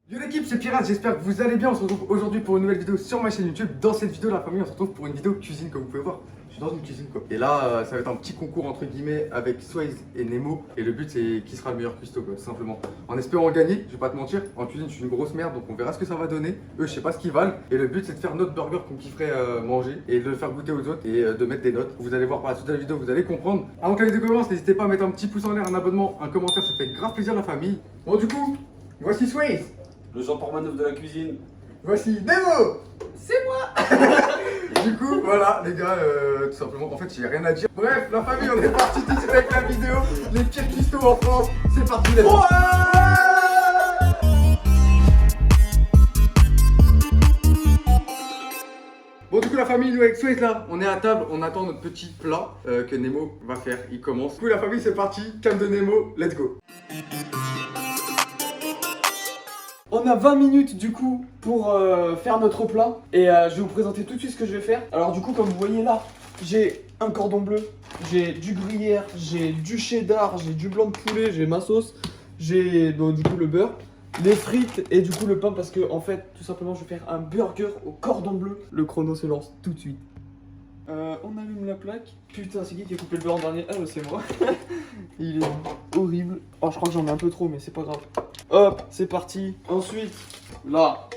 Yo l'équipe, c'est Pirate, j'espère que vous allez bien. On se retrouve aujourd'hui pour une nouvelle vidéo sur ma chaîne YouTube. Dans cette vidéo, la famille, on se retrouve pour une vidéo cuisine, comme vous pouvez voir. Je suis dans une cuisine quoi. Et là, ça va être un petit concours entre guillemets avec Swaze et Nemo. Et le but, c'est qui sera le meilleur cuistot quoi, tout simplement. En espérant gagner, je vais pas te mentir, en cuisine, je suis une grosse merde, donc on verra ce que ça va donner. Eux, je sais pas ce qu'ils valent. Et le but, c'est de faire notre burger qu'on kifferait manger et de le faire goûter aux autres et de mettre des notes. Vous allez voir par la suite de la vidéo, vous allez comprendre. Avant que la vidéo commence, n'hésitez pas à mettre un petit pouce en l'air, un abonnement, un commentaire, ça fait grave plaisir la famille. Bon, du coup, voici Swaze. Le Jean Portmanœuvre de la cuisine. Voici Nemo. C'est moi. Du coup, voilà les gars, tout simplement, en fait j'ai rien à dire. Bref, la famille, on est parti tout de suite avec la vidéo. Les pires cuistots en France, c'est parti les gars. Bon du coup la famille, nous avec Swaze là, on est à table, on attend notre petit plat que Nemo va faire, il commence. Du coup la famille c'est parti, cam de Nemo, let's go. On a 20 minutes du coup pour faire notre plat et je vais vous présenter tout de suite ce que je vais faire. Alors du coup comme vous voyez là, j'ai un cordon bleu, j'ai du gruyère, j'ai du cheddar, j'ai du blanc de poulet, j'ai ma sauce, j'ai du coup le beurre, les frites et du coup le pain parce que en fait tout simplement je vais faire un burger au cordon bleu. Le chrono se lance tout de suite. On allume la plaque. Putain, c'est qui a coupé le beurre en dernier? Ah, c'est moi. Il est horrible. Oh, je crois que j'en mets un peu trop, mais c'est pas grave. Hop, c'est parti. Ensuite, là,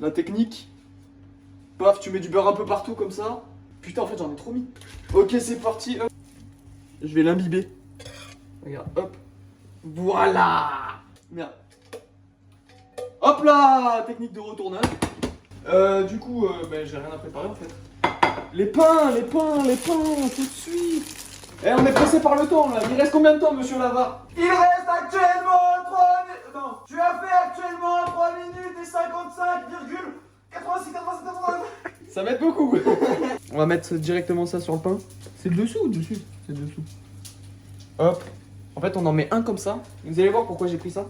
la technique. Paf, tu mets du beurre un peu partout comme ça. Putain, en fait, j'en ai trop mis. Ok, c'est parti. Hop. Je vais l'imbiber. Regarde, hop. Voilà. Merde. Hop là, technique de retournage. Du coup, j'ai rien à préparer en fait. Les pains, tout de suite. Eh, on est pressé par le temps là. Il reste combien de temps, monsieur Lava? Il reste actuellement 3 minutes. Non, tu as fait actuellement 3 minutes et 55,86. Ça va être beaucoup. On va mettre directement ça sur le pain. C'est le dessous ou le dessus? C'est le dessous. Hop. En fait, on en met un comme ça. Vous allez voir pourquoi j'ai pris ça.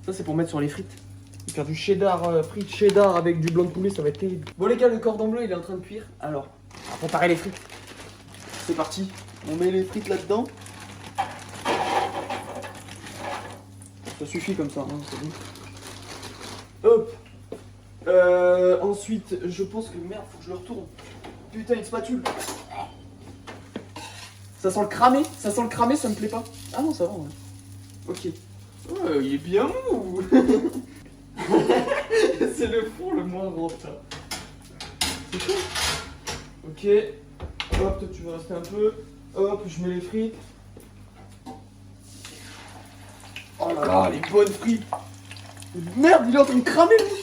Ça, c'est pour mettre sur les frites. Faire du cheddar, frites cheddar avec du blanc de poulet, ça va être terrible. Bon les gars, le cordon bleu il est en train de cuire. Alors, on va préparer les frites. C'est parti. On met les frites là-dedans. Ça suffit comme ça, hein, c'est bon. Hop. Ensuite, je pense que merde, faut que je le retourne. Putain, une spatule. Ça sent le cramé, ça me plaît pas. Ah non, ça va, ouais. Ok. Oh, il est bien mou. C'est le fond le moins gros, ça. C'est cool. Ok. Hop, toi tu vas rester un peu. Hop, je mets les frites. Oh là là, les bonnes frites. Merde, il est en train de cramer lui.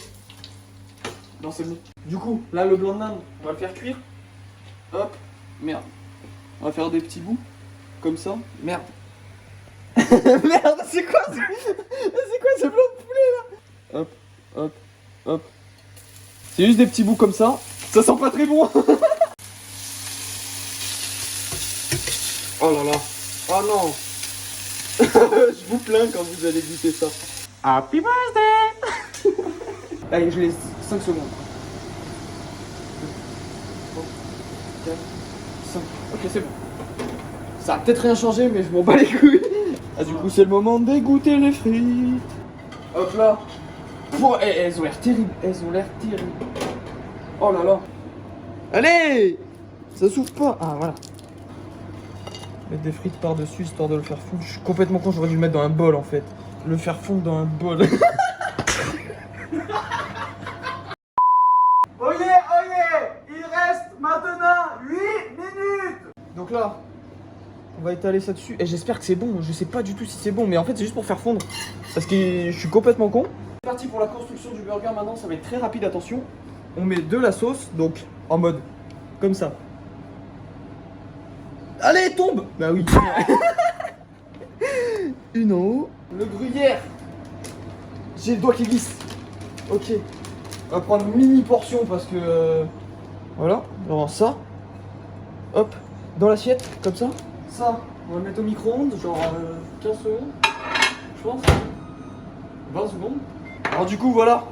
Non, c'est bon. Du coup, là le blanc de nan, on va le faire cuire. Hop, merde. On va faire des petits bouts. Comme ça. Merde. Merde, c'est quoi ce blanc de poulet là? Hop, hop, hop. C'est juste des petits bouts comme ça. Ça sent pas très bon. Oh là là. Oh non. Je vous plains quand vous allez goûter ça. Happy birthday. Allez, je laisse 5 secondes. 3, 4, 5. Ok, c'est bon. Ça a peut-être rien changé, mais je m'en bats les couilles. Ah, du coup, c'est le moment de dégoûter les frites. Hop là. Oh, elles ont l'air terribles. Oh là là. Allez. Ça s'ouvre pas. Ah, voilà. Mettre des frites par-dessus, histoire de le faire fondre. Je suis complètement con, j'aurais dû le mettre dans un bol, en fait. Le faire fondre dans un bol. Oyez, il reste maintenant 8 minutes. Donc là, on va étaler ça dessus. Et j'espère que c'est bon. Je sais pas du tout si c'est bon, mais en fait, c'est juste pour faire fondre. Parce que je suis complètement con. C'est parti pour la construction du burger maintenant. Ça va être très rapide, attention. On met de la sauce, donc en mode comme ça. Allez, tombe. Bah oui. Une en haut. Le gruyère. J'ai le doigt qui glisse. Ok. On va prendre une mini portion parce que... voilà. Alors ça. Hop. Dans l'assiette, comme ça. Ça, on va le mettre au micro-ondes, genre 15 secondes. Je pense. 20 secondes. Alors du coup, voilà.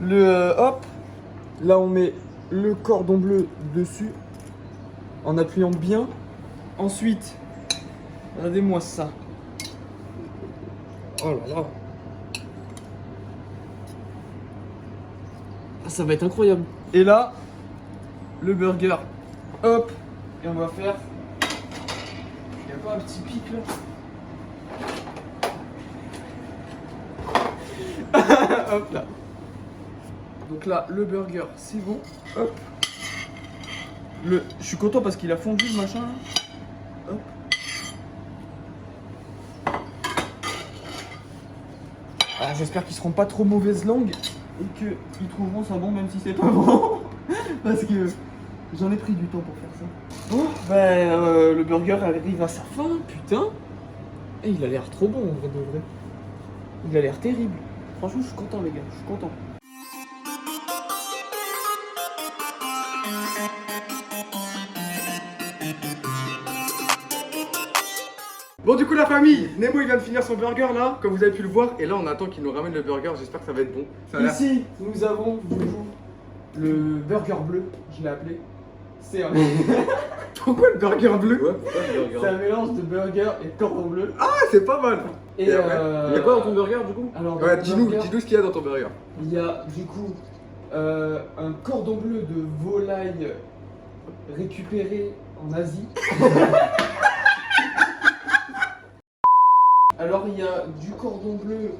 Le... hop. Là, on met le cordon bleu dessus. En appuyant bien. Ensuite, regardez-moi ça. Oh là là. Ça va être incroyable. Et là, le burger. Hop. Et on va faire... Il y a pas un petit pic là? Hop là. Donc là, le burger, c'est bon. Hop. Je suis content parce qu'il a fondu le machin là. Hop. Alors j'espère qu'ils seront pas trop mauvaises langues et qu'ils trouveront ça bon même si c'est pas bon. Parce que j'en ai pris du temps pour faire ça. Bon, le burger arrive à sa fin, putain. Et il a l'air trop bon en vrai de vrai. Il a l'air terrible. Franchement, je suis content les gars, je suis content. Bon du coup la famille, Nemo il vient de finir son burger là, comme vous avez pu le voir, et là on attend qu'il nous ramène le burger, j'espère que ça va être bon. Ça a l'air- Ici, nous avons du coup le burger bleu, je l'ai appelé. C'est un... Pourquoi le burger bleu? Ouais, pourquoi le c'est burger? un mélange de burger et de cordon bleu. Ah c'est pas mal. Et Et après, Il y a quoi dans ton burger du coup? Alors, dans Ouais, le dis-nous burger, ce qu'il y a dans ton burger. il y a du coup un cordon bleu de volaille récupéré en Asie. Alors il y a du cordon bleu,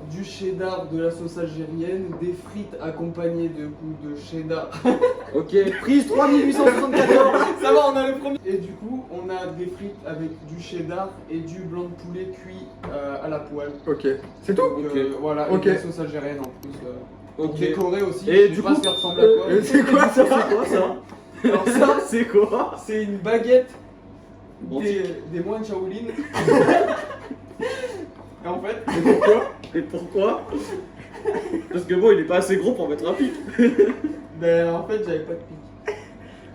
du cheddar, de la sauce algérienne, des frites accompagnées de coups de cheddar. Ok, prise 3874. Ça va, on a le premier. Et du coup, on a des frites avec du cheddar et du blanc de poulet cuit à la poêle. Ok, c'est tout? Donc, Ok. voilà, Ok. et de la sauce algérienne en plus. Pour Ok. décorer aussi. Et je du sais pas coup, ce qui ressemble à quoi. c'est quoi Ça c'est quoi ça? Alors ça, C'est quoi? c'est une baguette Bon, des moines Shaolin. Et en fait, Et pourquoi? Et pourquoi? Parce que bon, il est pas assez gros pour mettre un pic. ben, en fait, j'avais pas de pic.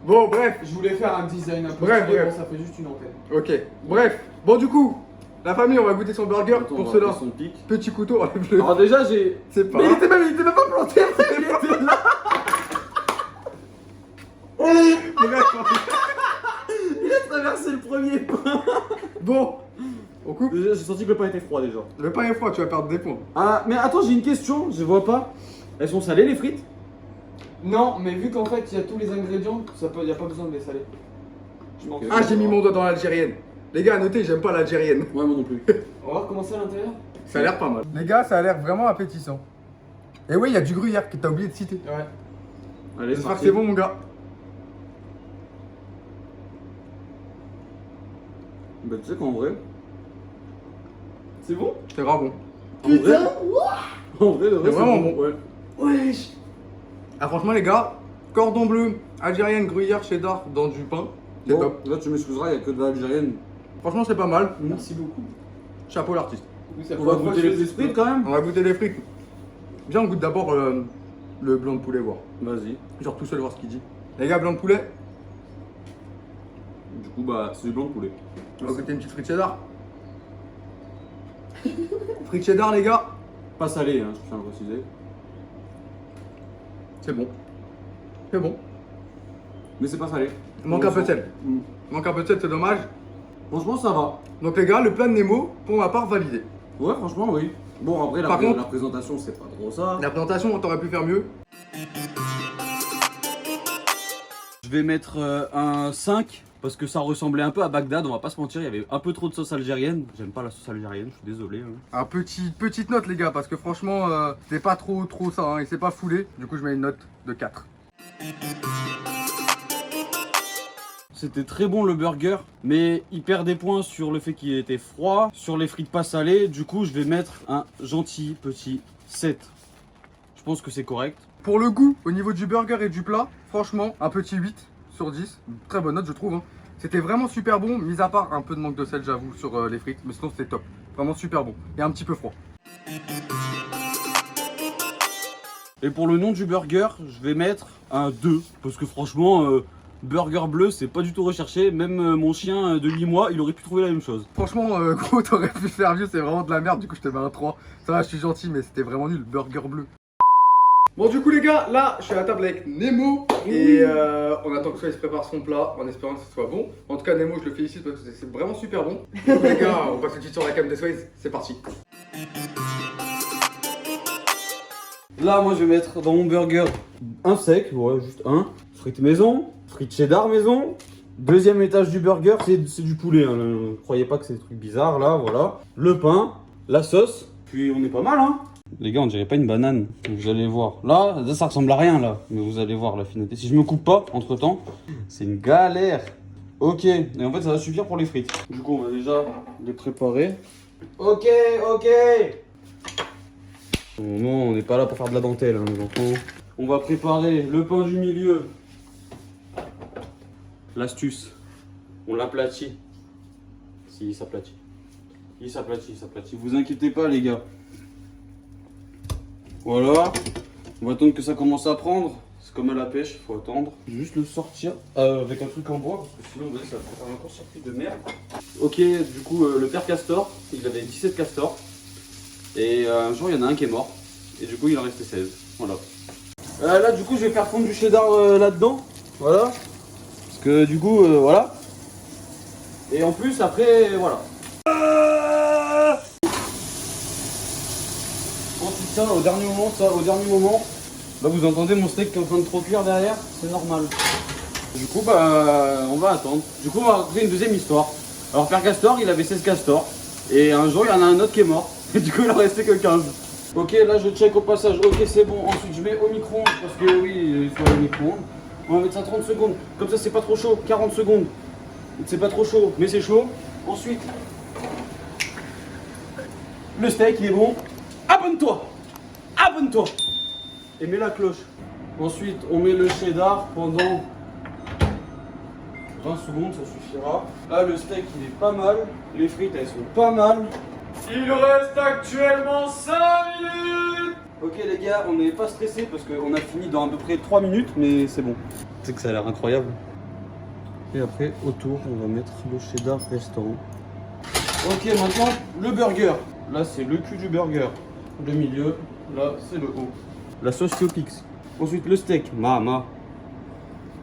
Bon bref, Je voulais faire un design un peu Bref, stylé, bref. bon, ça fait juste une antenne. ok, bref. Bon du coup, la famille on va goûter son burger, Attends, on pour va cela, appeler son pic. petit couteau, enlève-le. Alors déjà j'ai... C'est pas... Mais il était même pas planté. Il était là. Bref, Il a traversé le premier point. bon, on coupe. Déjà j'ai senti que le pain était froid déjà. Le pain est froid, tu vas perdre des points. Ah mais attends, j'ai une question, je vois pas. Elles sont salées les frites? Non, mais vu qu'en fait, il y a tous les ingrédients, il n'y a pas besoin de les saler. Je pense. Ok. Ah j'ai mis mon doigt dans l'algérienne. Les gars, notez, j'aime pas l'algérienne. Ouais, moi non plus. On va voir comment c'est à l'intérieur. Ça a l'air pas mal. Les gars, ça a l'air vraiment appétissant. Et oui, il y a du gruyère que t'as oublié de citer. Ouais. Allez, J'espère que c'est bon mon gars. Bah tu sais qu'en vrai... C'est bon? C'est vraiment bon. En vrai, en vrai, de vrai, C'est vraiment bon. Ouais. Wesh. Ah franchement les gars, cordon bleu, algérienne, gruyère, cheddar dans du pain. C'est Bon, top. là tu m'excuseras, il y a que de l'algérienne. Franchement c'est pas mal. Merci beaucoup. Chapeau l'artiste. Oui, ça On fait va une fois goûter que les je fais petites ce frites quand même. On va goûter les frites. Viens on goûte d'abord le blanc de poulet voir. Vas-y. Genre tout seul voir ce qu'il dit. Les gars, blanc de poulet, Du coup, bah, c'est du blanc de poulet. on va goûter une petite frite cheddar. Frite cheddar les gars, Pas salé, hein, je tiens à le préciser. c'est bon. C'est bon. Mais c'est pas salé. Manque un peu de sel. Mm. Manque un peu de sel, c'est dommage. Franchement, ça va. Donc les gars, le plat de Nemo, pour ma part, validé. Ouais, franchement, oui. Bon, après, Par contre- la présentation, c'est pas trop ça. La présentation, on t'aurait pu faire mieux. Je vais mettre un 5 parce que ça ressemblait un peu à Bagdad, on va pas se mentir, il y avait un peu trop de sauce algérienne. J'aime pas la sauce algérienne, je suis désolé. Hein. Un petite note les gars, parce que franchement, c'est pas trop ça, hein, et c'est pas foulé. Du coup, je mets une note de 4. C'était très bon le burger, mais il perd des points sur le fait qu'il était froid, sur les frites pas salées. Du coup, je vais mettre un gentil petit 7. Je pense que c'est correct. Pour le goût, au niveau du burger et du plat, franchement, un petit 8 sur 10. Très bonne note, je trouve. Hein. C'était vraiment super bon, mis à part un peu de manque de sel, j'avoue, sur les frites. Mais sinon, c'était top. Vraiment super bon. Et un petit peu froid. Et pour le nom du burger, je vais mettre un 2. Parce que franchement, burger bleu, c'est pas du tout recherché. Même mon chien de 8 mois, il aurait pu trouver la même chose. Franchement, gros, t'aurais pu faire mieux, c'est vraiment de la merde. Du coup, je te mets un 3. Ça va, je suis gentil, mais c'était vraiment nul. Burger bleu. Bon, du coup, les gars, là, je suis à la table avec Nemo. Et on attend que Sois se prépare son plat en espérant que ce soit bon. En tout cas, Nemo, je le félicite parce que c'est vraiment super bon. Du coup, les gars, on passe tout de suite sur la cam de Sois. C'est parti. Là, moi, je vais mettre dans mon burger Un sec, ouais, juste un. Frites maison, frites cheddar maison. Deuxième étage du burger, c'est du poulet. Hein. Ne croyez pas que c'est des trucs bizarres là, voilà. Le pain, la sauce, puis on est pas mal, hein. Les gars, on dirait pas une banane. Vous allez voir. Là, ça ressemble à rien là. Mais vous allez voir la finalité. Si je me coupe pas entre temps, c'est une galère. Ok, et en fait, ça va suffire pour les frites. Du coup, on va déjà les préparer. Ok. Non, on n'est pas là pour faire de la dentelle, hein, les enfants. On va préparer le pain du milieu. L'astuce, on l'aplatit. Si, il s'aplatit. Il s'aplatit. Vous inquiétez pas, les gars. Voilà. On va attendre que ça commence à prendre. C'est comme à la pêche, faut attendre. Juste le sortir avec un truc en bois, parce que sinon, ça va faire un court-circuit de merde. Ok, du coup, le père Castor, il avait 17 castors. Et un jour, il y en a un qui est mort. Et du coup, il en restait 16. Voilà. Là, du coup, je vais faire fondre du cheddar là-dedans. Voilà. Parce que du coup, voilà. Et en plus, après, voilà. Ensuite, ça, au dernier moment. Là, vous entendez mon steak qui est en train de trop cuire derrière. C'est normal. Du coup, bah, on va attendre. Du coup, on va raconter une deuxième histoire. Alors, Père Castor, il avait 16 castors. Et un jour, il y en a un autre qui est mort. Et du coup, il en restait que 15. Ok, là, je check au passage. Ok, c'est bon. Ensuite, je mets au micro-ondes. Parce que oui, il faut aller au micro-ondes. On va mettre ça 30 secondes. Comme ça, c'est pas trop chaud. 40 secondes. C'est pas trop chaud, mais c'est chaud. Ensuite, le steak, il est bon. Abonne-toi. Et mets la cloche. Ensuite, on met le cheddar pendant 20 secondes, ça suffira. Là, le steak, il est pas mal. Les frites, elles sont pas mal. Il reste actuellement 5 minutes. Ok les gars, on n'est pas stressé parce qu'on a fini dans à peu près 3 minutes, mais c'est bon. C'est que ça a l'air incroyable. Et après, autour, on va mettre le cheddar restant. Ok, maintenant, le burger. Là, c'est le cul du burger. Le milieu, là, c'est le haut. La sauce Chopix. Ensuite, le steak. Mama.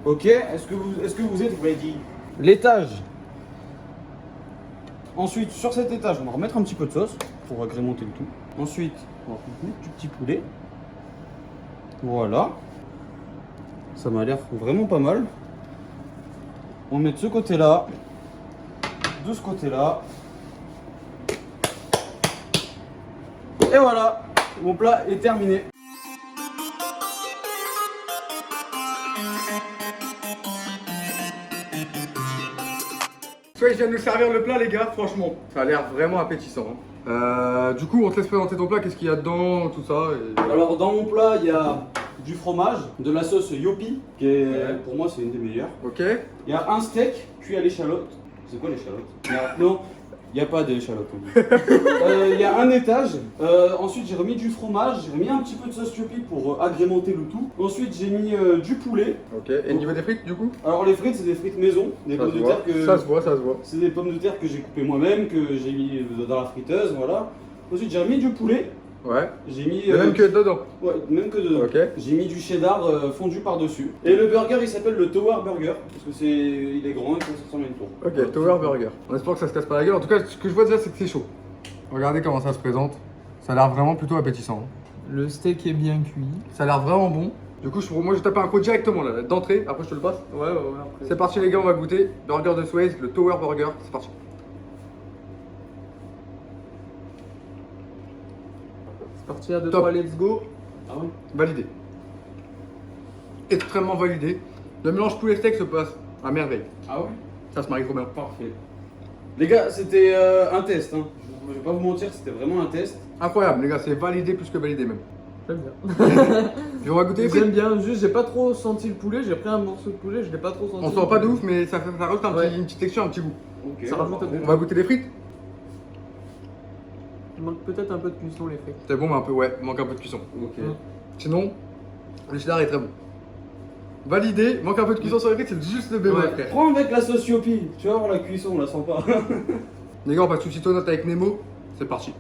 Ok, est-ce que vous êtes ready? L'étage. Ensuite, sur cet étage, on va remettre un petit peu de sauce pour agrémenter le tout. Ensuite, on va mettre du petit poulet. Voilà. Ça m'a l'air vraiment pas mal. On va mettre ce côté-là, de ce côté-là. Et voilà, mon plat est terminé. Soit je viens de nous servir le plat, les gars, franchement, ça a l'air vraiment appétissant. Hein. Du coup, on te laisse présenter ton plat, qu'est-ce qu'il y a dedans, tout ça. Et... Alors, dans mon plat, il y a du fromage, de la sauce Yopi, qui est, pour moi, c'est une des meilleures. Ok. Il y a un steak cuit à l'échalote. C'est quoi l'échalote? Non, il n'y a pas d'échalote. Il y a un étage. Ensuite, j'ai remis du fromage, j'ai remis un petit peu de sauce Yopi pour agrémenter le tout. Ensuite, j'ai mis du poulet. Ok. Et niveau des frites, du coup? Alors, les frites, c'est des frites maison, des pommes de terre que. Ça se voit. C'est des pommes de terre que j'ai coupées moi-même, que j'ai mis dans la friteuse, voilà. Ensuite, j'ai remis du poulet. Ouais. J'ai mis. Même que dedans. Ouais, même que dedans. Ok. J'ai mis du cheddar fondu par-dessus. Et le burger, il s'appelle le Tower Burger, parce que il est grand et ça ressemble à une tour. Ok, Voilà. Tower Burger. On espère que ça se casse pas la gueule. En tout cas, ce que je vois déjà, c'est que c'est chaud. Regardez comment ça se présente. Ça a l'air vraiment plutôt appétissant. Hein. Le steak est bien cuit. Ça a l'air vraiment bon. Du coup, moi, je vais taper un code directement là, d'entrée. Après, je te le passe. Ouais, après. C'est parti, les gars, on va goûter. Burger de Swayze, le Tower Burger. C'est parti. C'est parti à 2, Top. 3, let's go. Ah ouais. Validé. Extrêmement validé. Le mélange poulet steak se passe à merveille. Ah ouais. Ça se marie trop bien. Parfait. Les gars, c'était un test. Hein. Je vais pas vous mentir, c'était vraiment un test. Incroyable, les gars, c'est validé plus que validé même. J'aime bien. Et on va goûter les J'aime frites. bien, juste j'ai pas trop senti le poulet, j'ai pris un morceau de poulet, je l'ai pas trop senti. On sent pas de ouf, mais ça rajoute Ouais. une petite texture, un petit goût. Ok. Ça rajoute un peu. On va goûter les frites. Il manque peut-être un peu de cuisson les frites. C'est bon, mais un peu, ouais, il manque un peu de cuisson. Ok. Sinon, le cheddar est très bon. Validé, manque un peu de cuisson sur les frites, c'est juste le bémol, Ouais. frère. Prends avec la sauce Yopi. Tu vas voir la cuisson, on la sent pas. Les gars, on passe tout de suite aux notes avec Nemo. C'est parti.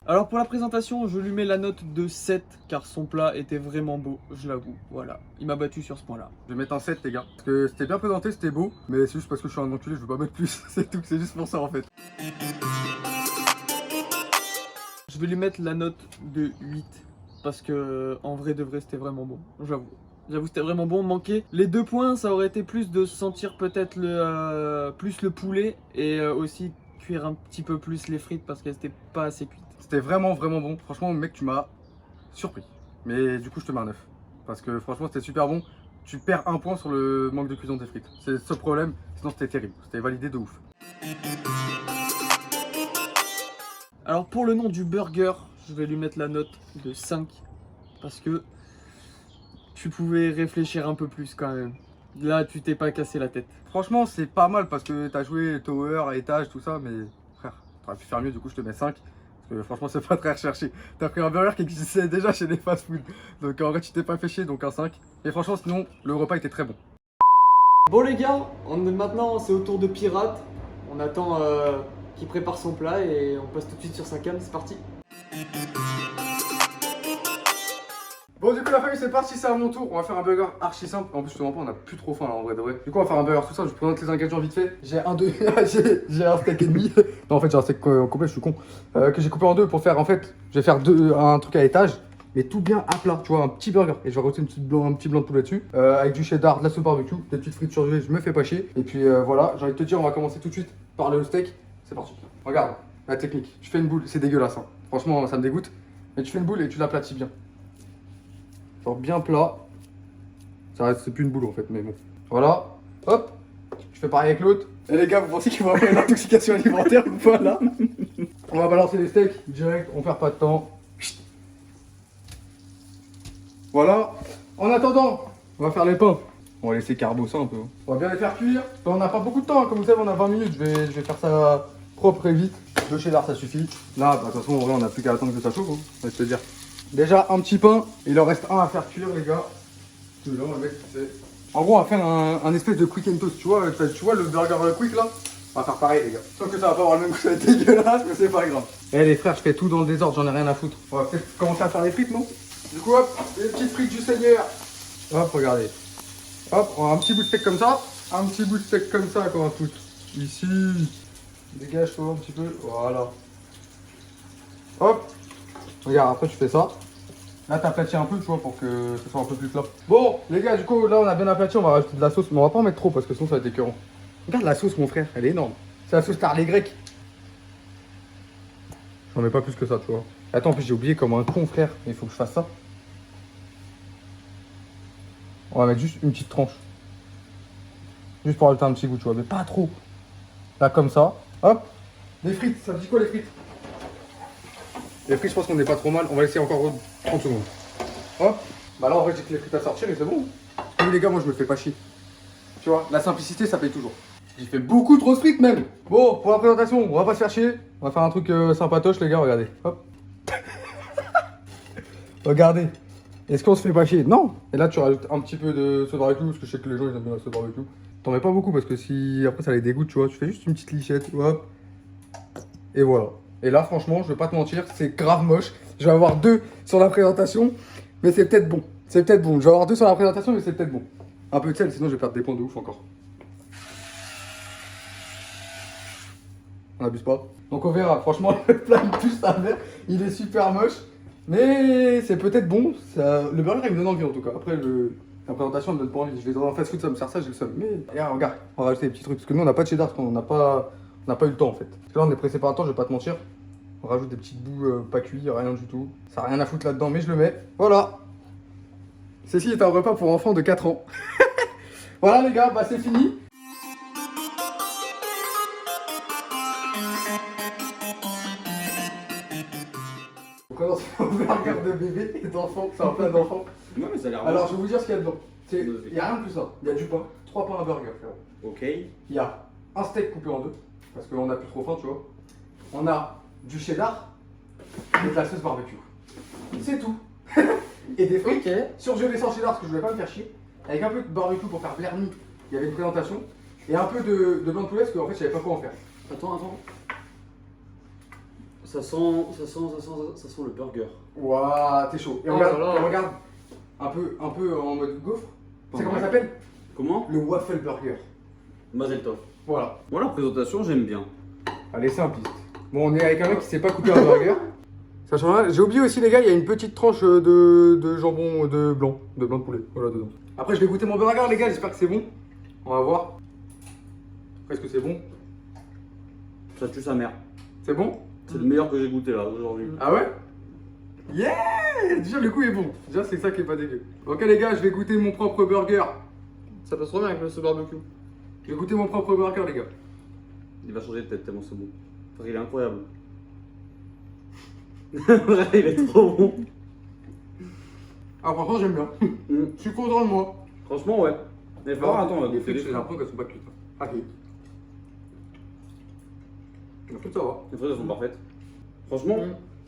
Alors pour la présentation, je lui mets la note de 7 car son plat était vraiment beau, je l'avoue. Voilà, il m'a battu sur ce point-là. Je vais mettre un 7, les gars. Parce que c'était bien présenté, c'était beau. Mais c'est juste parce que je suis un enculé, je veux pas mettre plus. C'est tout, c'est juste pour ça en fait. Je vais lui mettre la note de 8 parce que en vrai de vrai c'était vraiment bon, j'avoue. J'avoue c'était vraiment bon, manquer les 2 points, ça aurait été plus de sentir peut-être plus le poulet et aussi cuire un petit peu plus les frites parce qu'elles étaient pas assez cuites. C'était vraiment bon. Franchement, mec, tu m'as surpris. Mais du coup, je te mets un 9. Parce que franchement, c'était super bon. Tu perds 1 point sur le manque de cuisson des frites. C'est ce problème. Sinon, c'était terrible. C'était validé de ouf. Alors pour le nom du burger, je vais lui mettre la note de 5 parce que tu pouvais réfléchir un peu plus quand même. Là, tu t'es pas cassé la tête. Franchement, c'est pas mal parce que t'as joué tower, étage, tout ça. Mais frère, t'aurais pu faire mieux. Du coup, je te mets 5. Parce que franchement, c'est pas très recherché. T'as pris un burger qui existait déjà chez les fast-food. Donc en vrai, tu t'es pas fait chier. Donc un 5. Et franchement, sinon, le repas était très bon. Bon les gars, maintenant c'est au tour de Pirate. On attend qu'il prépare son plat et on passe tout de suite sur sa cam, c'est parti. Bon, du coup, la famille, c'est parti, c'est à mon tour. On va faire un burger archi simple. En plus, je te mens pas, on a plus trop faim là, en vrai de vrai. Du coup, on va faire un burger tout simple. Je présente les ingrédients vite fait. J'ai j'ai un steak et demi. Non, en fait, j'ai un steak complet, je suis con. Que j'ai coupé en deux pour faire, en fait, je vais faire un truc à étage. Mais tout bien à plat, tu vois, un petit burger. Et je vais rajouter un petit blanc de poulet dessus. Avec du cheddar, de la sauce barbecue, des petites frites surgelées, je me fais pas chier. Et puis voilà, j'ai envie de te dire, on va commencer tout de suite par le steak. C'est parti. Regarde, la technique. Tu fais une boule, c'est dégueulasse. Hein. Franchement, ça me dégoûte. Mais tu fais une boule et tu l'aplatis bien. Genre bien plat. Ça reste, c'est plus une boule en fait, mais bon. Voilà, hop. Je fais pareil avec l'autre. Et les gars, vous pensez qu'il va y avoir une intoxication alimentaire ou pas là? On va balancer les steaks direct, on perd pas de temps. Voilà. En attendant, on va faire les pains. On va laisser carbo ça un peu. On va bien les faire cuire. On n'a pas beaucoup de temps, hein. Comme vous savez, on a 20 minutes. Je vais faire ça propre et vite. 2 cheddar, ça suffit. Là, bah, de toute façon, en vrai, on n'a plus qu'à attendre que ça chauffe. Hein. Je vais te dire. Déjà, un petit pain. Il en reste un à faire cuire, les gars. Là, on va mettre, en gros, on va faire un espèce de quick and toast. Tu vois le burger quick là? On va faire pareil, les gars. Sauf que ça va pas avoir le même goût, ça va être dégueulasse, mais c'est pas grave. Eh les frères, je fais tout dans le désordre, j'en ai rien à foutre. On va peut-être commencer à faire les frites, non? Du coup, hop, les petites frites du Seigneur. Hop, regardez. Hop, on a un petit bout de steak comme ça. Un petit bout de steak comme ça qu'on va foutre. Ici. Dégage-toi un petit peu. Voilà. Hop. Regarde, après tu fais ça. Là, t'aplatis un peu, tu vois, pour que ce soit un peu plus plat. Bon, les gars, du coup, là, on a bien aplati. On va rajouter de la sauce, mais on va pas en mettre trop parce que sinon, ça va être écœurant. Regarde la sauce, mon frère, elle est énorme. C'est la sauce tarlé grec. J'en mets pas plus que ça, tu vois. Attends, en plus, j'ai oublié comme un con, frère. Il faut que je fasse ça. On va mettre juste une petite tranche. Juste pour ajouter un petit goût, tu vois, mais pas trop. Là, comme ça. Hop. Les frites, ça te dit quoi, les frites? Les frites, je pense qu'on n'est pas trop mal. On va laisser encore 30 secondes. Hop. Bah là, en vrai, j'ai que les frites à sortir et c'est bon. Oui, les gars, moi, je me fais pas chier. Tu vois, la simplicité, ça paye toujours. J'ai fait beaucoup trop de frites, même. Bon, pour la présentation, on va pas se faire chier. On va faire un truc sympatoche, les gars, regardez. Hop. Regardez. Est-ce qu'on se fait pas chier? Non. Et là, tu rajoutes un petit peu de sauce barbecue, parce que je sais que les gens, ils aiment bien la sauce barbecue. T'en mets pas beaucoup, parce que si après, ça les dégoûte, tu vois. Tu fais juste une petite lichette, hop. Et voilà. Et là, franchement, je vais pas te mentir, c'est grave moche. Je vais avoir 2 sur la présentation, mais c'est peut-être bon. C'est peut-être bon. Je vais avoir 2 sur la présentation, mais c'est peut-être bon. Un peu de sel, sinon je vais perdre des points de ouf encore. On n'abuse pas. Donc on verra. Franchement, le plat il pue sa mère. Il est super moche. Mais c'est peut-être bon. Ça... Le burger il me donne envie en tout cas. Après, la présentation elle me donne pas envie. Je vais dans un fast-food, ça me sert ça, j'ai le seum. Mais regarde, on va rajouter des petits trucs. Parce que nous on n'a pas de cheddar, parce qu'on n'a pas eu le temps en fait. Parce que là on est pressé par le temps, je vais pas te mentir. On rajoute des petites bouts pas cuits, rien du tout. Ça n'a rien à foutre là-dedans, mais je le mets. Voilà. Ceci est un repas pour enfants de 4 ans. Voilà les gars, bah c'est fini. On commence au burger de bébé et d'enfant, c'est un plat d'enfant. Non, mais ça a l'air Alors je vais vous dire ce qu'il y a dedans. Il n'y a rien de plus ça. Il y a du pain, 3 pains à burger, frérot. Ok. Il y a un steak coupé en 2, parce qu'on a plus trop faim, tu vois. On a du cheddar et de la sauce barbecue. C'est tout. Et des frites surgelées sans cheddar, parce que je voulais pas me faire chier. Avec un peu de barbecue pour faire vernis. Il y avait une présentation. Et un peu de blanc de poulet, parce qu'en fait je savais pas quoi en faire. Attends. Ça sent le burger. Ouah, t'es chaud. Et on regarde un peu en mode gaufre. Tu sais comment ça s'appelle? Comment? Le waffle burger. Mazel tov. Voilà. Moi, la présentation, j'aime bien. Allez, simpliste. Bon, on est avec un mec qui sait pas couper un burger. Ça change rien. J'ai oublié aussi, les gars, il y a une petite tranche de jambon de blanc de poulet. Voilà, dedans. Après, je vais goûter mon burger, les gars. J'espère que c'est bon. On va voir. Est-ce que c'est bon? Ça tue sa mère. C'est bon? C'est le meilleur que j'ai goûté là aujourd'hui. Ah ouais? Yeah! Déjà, le goût est bon. Déjà, c'est ça qui est pas dégueu. Ok, les gars, je vais goûter mon propre burger. Ça passe trop bien avec le sauce barbecue. Je vais goûter mon propre burger, les gars. Il va changer de tête tellement c'est bon. Parce qu'il est incroyable. Ouais, il est trop bon. Ah, franchement, j'aime bien. Je suis content de moi. Franchement, ouais. Mais faut voir, attends, on va les goûter frites, les j'ai frites. l'impression qu'elles sont pas cuites. Ah, ok. Les frites, ça va. Les frites, elles sont parfaites. Franchement,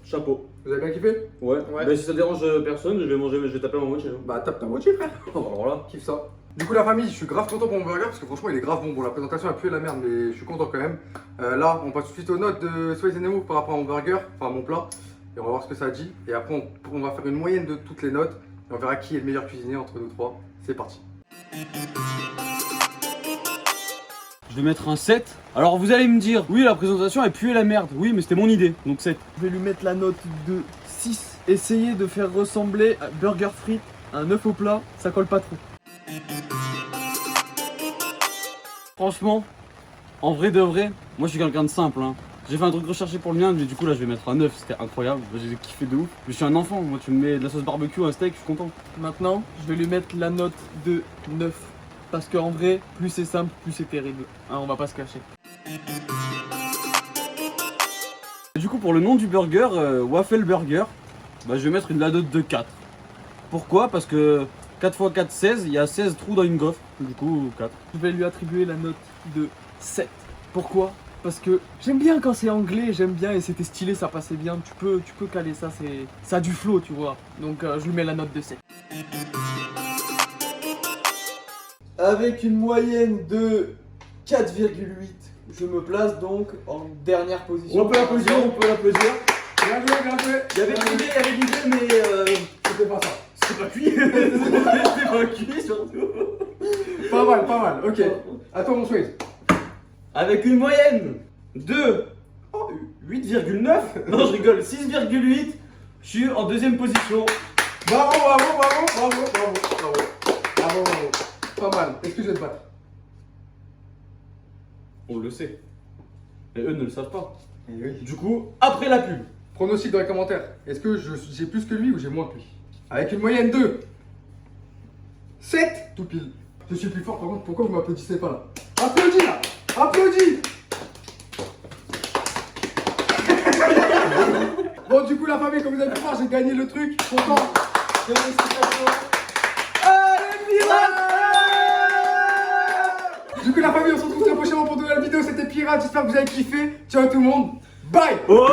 chapeau. Vous avez bien kiffé? Ouais. Ouais. Bah, si ça dérange personne, je vais taper ma moitié. hein. Bah, tape ta moitié, frère. Alors là. Kiffe ça. Du coup, la famille, je suis grave content pour mon burger parce que franchement, il est grave bon. Bon, la présentation a pué la merde, mais je suis content quand même. Là, on passe tout de suite aux notes de Swayze et Nemo par rapport à mon burger, enfin à mon plat. Et on va voir ce que ça dit. Et après, on va faire une moyenne de toutes les notes. Et on verra qui est le meilleur cuisinier entre nous trois. C'est parti. Je vais mettre un 7. Alors vous allez me dire, oui, la présentation a pué la merde. Oui, mais c'était mon idée, donc 7. Je vais lui mettre la note de 6. Essayer de faire ressembler un burger frites à un œuf au plat, ça colle pas trop. Franchement, en vrai de vrai, moi je suis quelqu'un de simple. Hein. J'ai fait un truc recherché pour le mien, mais du coup là je vais mettre un 9, c'était incroyable. J'ai kiffé de ouf. Je suis un enfant, moi tu me mets de la sauce barbecue, un steak, je suis content. Maintenant, je vais lui mettre la note de 9. Parce qu'en vrai, plus c'est simple, plus c'est terrible. Hein, on va pas se cacher. Et du coup pour le nom du burger, Waffle Burger, bah, je vais mettre la note de 4. Pourquoi? Parce que 4 x 4, 16, il y a 16 trous dans une gaufre. Du coup 4. Je vais lui attribuer la note de 7. Pourquoi? Parce que j'aime bien quand c'est anglais, j'aime bien et c'était stylé, ça passait bien. Tu peux caler ça, ça a du flow, tu vois. Donc je lui mets la note de 7. Avec une moyenne de 4,8, je me place donc en dernière position. On peut l'applaudir. Bien joué, bien joué. Il y avait une idée, mais C'était pas ça. c'était pas cuit. C'était pas cuit surtout. Pas mal, pas mal. Ok. À toi, mon Swayze. Avec une moyenne de 8,9. Non, je rigole, 6,8. Je suis en deuxième position. Bravo, bravo, bravo, bravo, bravo, bravo. Bravo, bravo. Pas mal. Est-ce que je vais te battre? On le sait. Mais eux ne le savent pas. Oui. Du coup, après la pub. Pronostic dans les commentaires. Est-ce que j'ai plus que lui ou j'ai moins que lui? Avec une moyenne de 7 tout pile. Je suis plus fort, par contre, pourquoi vous m'applaudissez pas là? Applaudis là! Applaudis! Bon, du coup, la famille, comme vous avez pu voir, j'ai gagné le truc. Content. Félicitations. Allez, pirate! Du coup, la famille, on se retrouve très prochainement pour de nouvelles vidéos. C'était Pirate. J'espère que vous avez kiffé. Ciao tout le monde. Bye! Oh